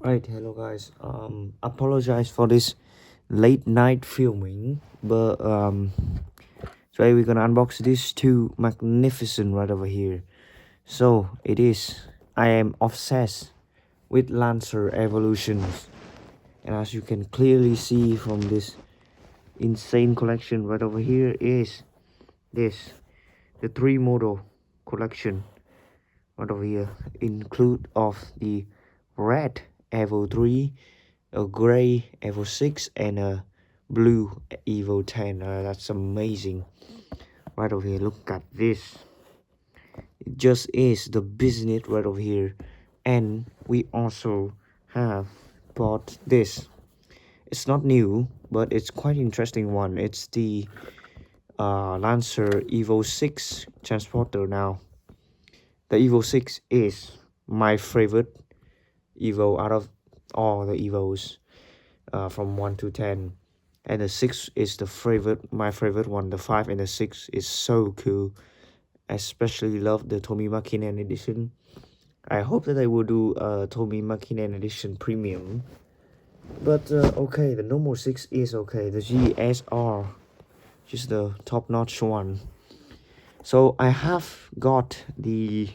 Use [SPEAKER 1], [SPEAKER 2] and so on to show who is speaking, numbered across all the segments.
[SPEAKER 1] Right, hello guys. Apologize for this late night filming, but today we're gonna unbox these two magnificent right over here. So it is. I am obsessed with Lancer evolutions, and as you can clearly see from this insane collection right over here is this the three model collection right over here, include of the red Evo 3, a gray Evo 6, and a blue Evo 10. That's amazing. Right over here, look at this. It just is the business right over here. And we also have bought this. It's not new, but it's quite interesting one. It's the Lancer Evo 6 transporter now. The Evo 6 is my favorite Evo out of all the Evos from 1 to 10. And the 6 is my favorite one. The 5 and the 6 is so cool. Especially love the Tomica edition. I hope that they will do Tomica edition premium. But okay, the normal 6 is okay. The GSR, just the top-notch one. So I have got the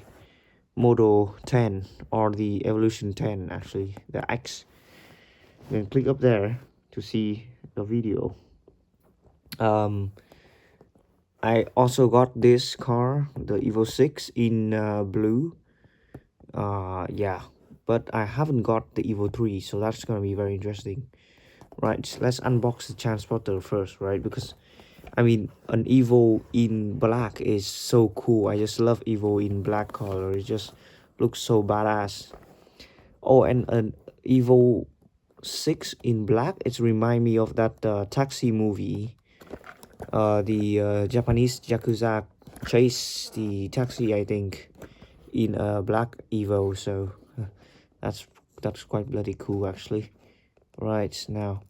[SPEAKER 1] Model 10 or the Evolution 10 actually, the X. You can click up there to see the video. I also got this car, the Evo 6 in blue. Yeah, but I haven't got the Evo 3, so that's gonna be very interesting. Right, let's unbox the transporter first, right? Because I mean, an Evo in black is so cool. I just love Evo in black color. It just looks so badass. Oh, and an Evo 6 in black, it's remind me of that taxi movie. The Japanese Yakuza chase the taxi, I think, in a black Evo. So that's quite bloody cool actually. Right, now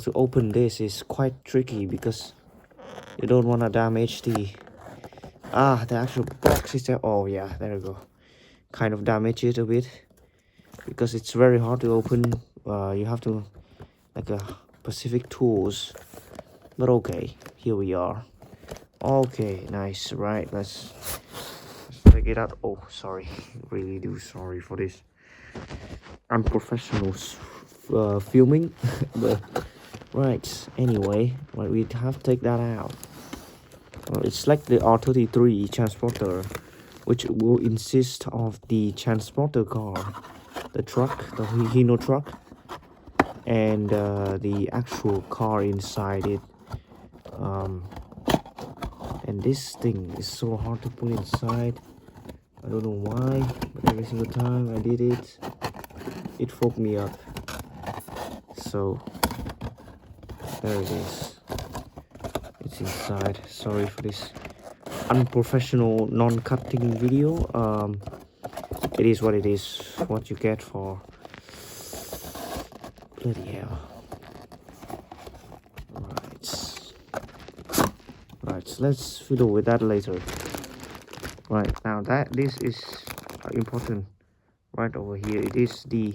[SPEAKER 1] to open this is quite tricky because you don't want to damage the actual box is there. Oh yeah, there we go. Kind of damage it a bit because it's very hard to open. You have to like a specific tools, but okay, here we are. Okay, nice. Right, let's take it out. Oh, sorry, really do sorry for this unprofessional filming. But right, anyway, right, we have to take that out. It's like the R33 transporter, which will insist of the transporter car, the truck, the Hino truck, and the actual car inside it. And this thing is so hard to put inside. I don't know why, but every single time I did it, it fucked me up. So there it is. It's inside. Sorry for this unprofessional non-cutting video. It is what it is. What you get for bloody hell. Right, so let's fiddle with that later. Right, now this is important. Right over here, it is the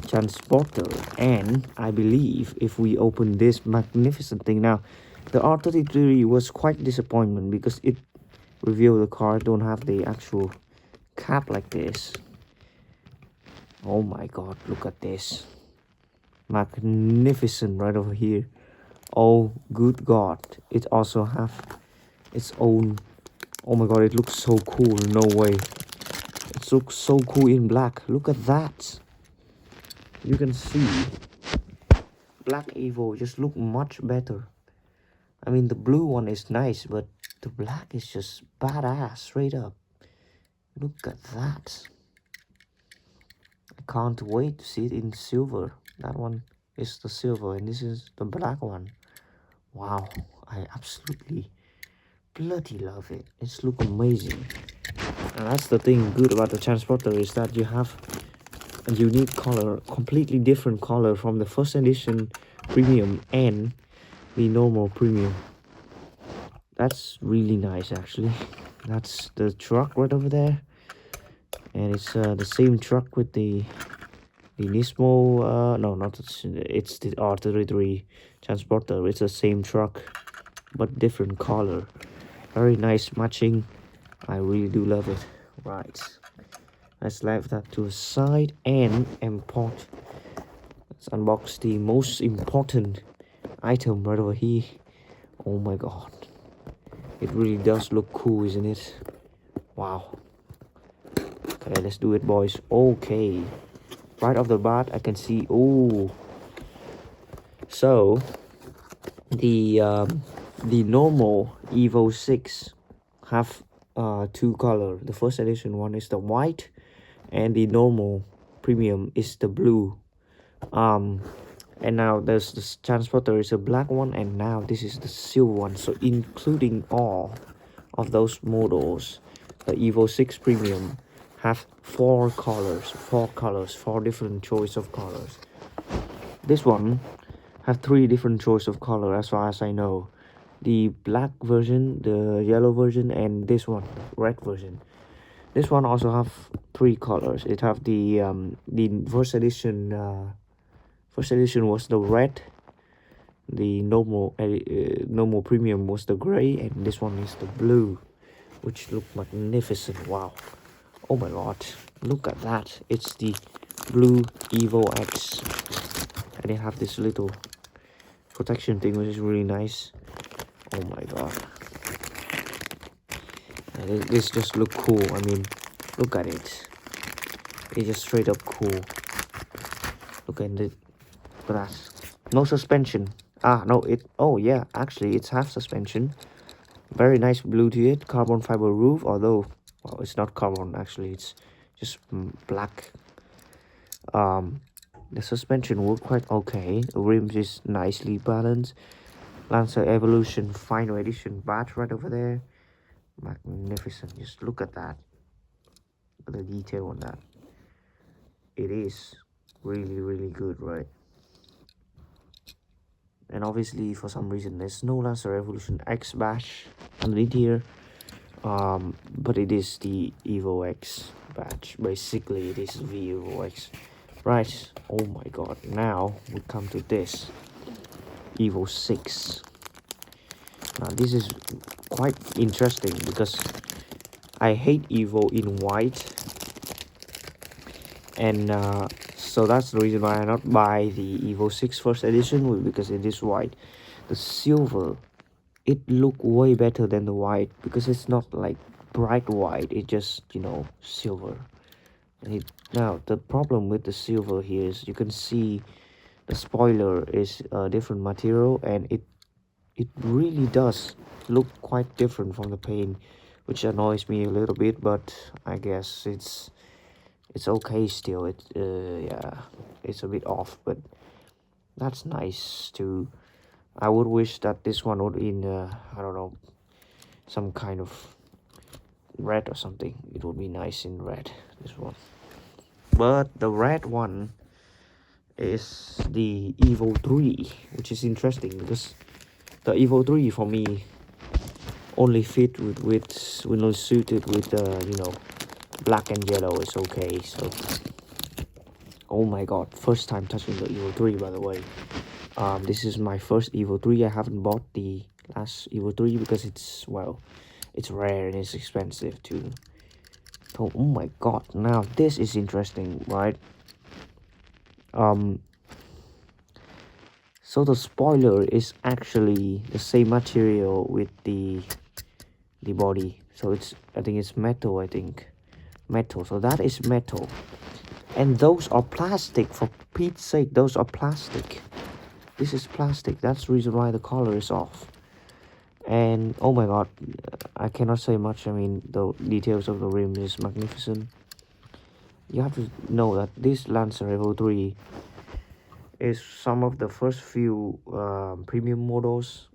[SPEAKER 1] transporter, and I believe if we open this magnificent thing now, the R33 was quite disappointment because it revealed the car don't have the actual cap like this. Oh my god, look at this, magnificent right over here. Oh good god, it also have its own. Oh my god, it looks so cool. No way, it looks so cool in black. Look at that. You can see black Evo just look much better. I mean, the blue one is nice, but the black is just badass, straight up. Look at that. I can't wait to see it in silver. That one is the silver, and this is the black one. Wow, I absolutely bloody love it. It's look amazing. And that's the thing good about the transporter, is that you have a unique color, completely different color from the first edition premium and the normal premium. That's really nice actually. That's the truck right over there. and it's the same truck with the Nismo. No, not it's the R33 transporter. It's the same truck but different color. Very nice matching. I really do love it. Right, let's leave that to the side and import. Let's unbox the most important item right over here. Oh my god, it really does look cool, isn't it? Wow. Okay, let's do it, boys. Okay, right off the bat I can see, oh, so the normal Evo 6 have two color. The first edition one is the white, and the normal premium is the blue. And now there's this transporter is a black one, and now this is the silver one. So including all of those models, the Evo 6 premium have four colors, four different choice of colors. This one have three different choice of color as far as I know. The black version, the yellow version, and this one, red version. This one also have three colors. It have the first edition. First edition was the red. The normal premium was the gray, and this one is the blue, which look magnificent. Wow! Oh my god! Look at that! It's the blue Evo X, and they have this little protection thing, which is really nice. Oh my god! And this just look cool. I mean, look at it. It's just straight up cool. Look at it. Look at that. No suspension. No, oh yeah, actually it's half suspension. Very nice blue to it. Carbon fiber roof, although, well, it's not carbon, actually it's just black. The suspension work quite okay. The rims is nicely balanced. Lancer Evolution Final Edition badge right over there. Magnificent. Just look at that. Look at the detail on that. It is really good, right? And obviously for some reason there's no Lancer Evolution X badge underneath here, but it is the Evo X badge. Basically it is the Evo X, right? Oh my god, now we come to this Evo 6. Now this is quite interesting because I hate Evo in white, and so that's the reason why I not buy the Evo 6 first edition, because it is white. The silver, it look way better than the white because it's not like bright white, it just, you know, silver. And now the problem with the silver here is you can see the spoiler is a different material, and it really does look quite different from the paint, which annoys me a little bit, but I guess it's okay still. Yeah, it's a bit off, but that's nice too. I would wish that this one would in I don't know, some kind of red or something. It would be nice in red, this one. But the red one is the Evo 3, which is interesting because the Evo 3 for me only fit with only suited with you know, black and yellow. It's okay. So oh my god, first time touching the Evo 3, by the way. This is my first Evo 3. I haven't bought the last Evo 3 because it's, well, it's rare and it's expensive too. So, oh my god, now this is interesting, right? So the spoiler is actually the same material with the body. So it's, I think it's metal, metal. So that is metal, and those are plastic. For Pete's sake, those are plastic. This is plastic. That's the reason why the color is off. And oh my god, I cannot say much. I mean, the details of the rim is magnificent. You have to know that this Lancer Evo 3 is some of the first few premium models.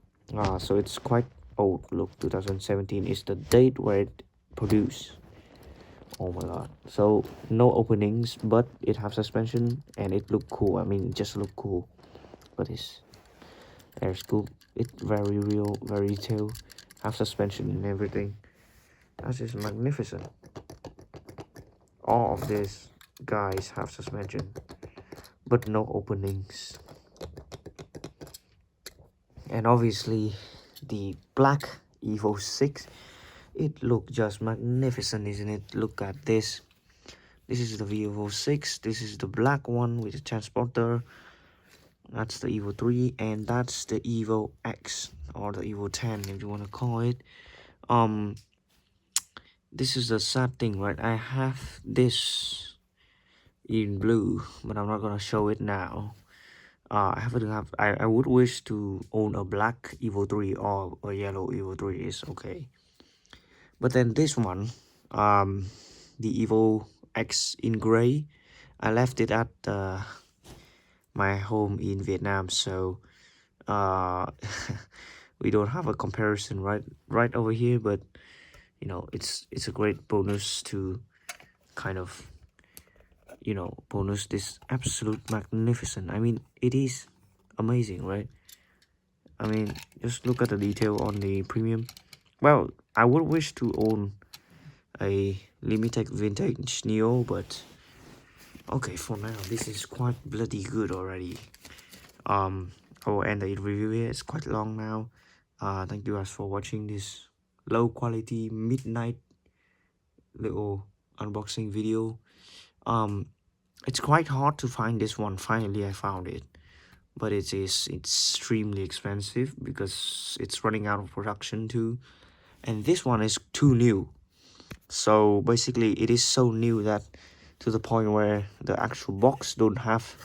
[SPEAKER 1] So it's quite old. Look, 2017 is the date where it produced. Oh my god. So no openings, but it have suspension and it look cool. I mean, it just look cool. But it's air scoop. It's very real, very detailed. Have suspension and everything. That's just magnificent. all of these guys have suspension, but no openings. And obviously the black Evo 6, it look just magnificent, isn't it? Look at this. This is the Evo 6, this is the black one with the transporter. That's the Evo 3, and that's the Evo X, or the Evo 10 if you want to call it. This is the sad thing, right? I have this in blue, but I'm not gonna show it now. I would wish to own a black Evo 3 or a yellow Evo 3 is okay. But then this one, the Evo X in gray, I left it at my home in Vietnam, so we don't have a comparison right over here, but you know, it's a great bonus to kind of, you know, bonus this absolute magnificent. I mean, it is amazing, right? I mean, just look at the detail on the premium. Well, I would wish to own a limited vintage Neo, but okay, for now this is quite bloody good already. I will end the review here. It's quite long now. Thank you guys for watching this low quality midnight little unboxing video. It's quite hard to find this one. Finally I found it, but it is extremely expensive because it's running out of production too, and this one is too new. So basically it is so new that to the point where the actual box don't have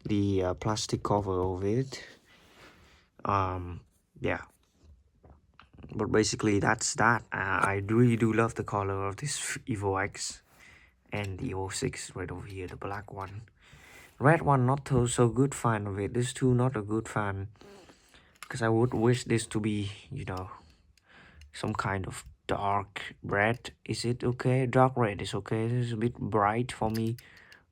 [SPEAKER 1] the plastic cover of it. Yeah, but basically that's that. I really do love the color of this Evo X and the Evo 6 right over here, the black one. Red one not so good fan of it. This two not a good fan, because I would wish this to be, you know, some kind of dark red. Is it okay? Dark red is okay. This is a bit bright for me.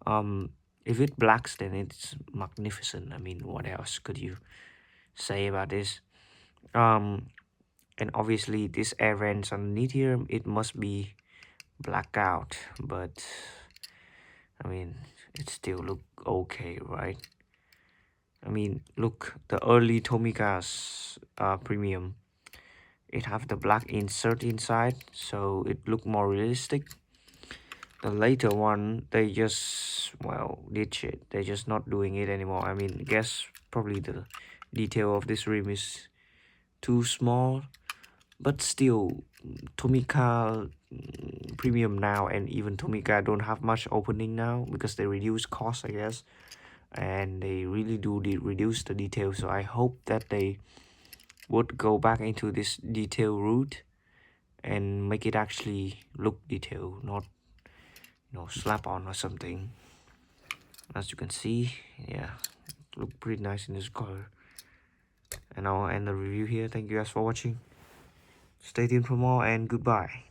[SPEAKER 1] If it blacks, then it's magnificent. I mean, what else could you say about this? And obviously this air vents underneath here, it must be blacked out, but I mean, it still look okay, right? I mean, look, the early Tomica's premium, it have the black insert inside, so it look more realistic. The later one, they just, well, ditch it. They're just not doing it anymore. I mean, I guess probably the detail of this rim is too small, but still, Tomica premium now and even Tomica don't have much opening now because they reduce cost, I guess, and they really do reduce the detail. So I hope that they would go back into this detail route and make it actually look detailed, not, you know, slap on or something. As you can see, yeah, look pretty nice in this color. And I'll end the review here. Thank you guys for watching. Stay tuned for more, and goodbye.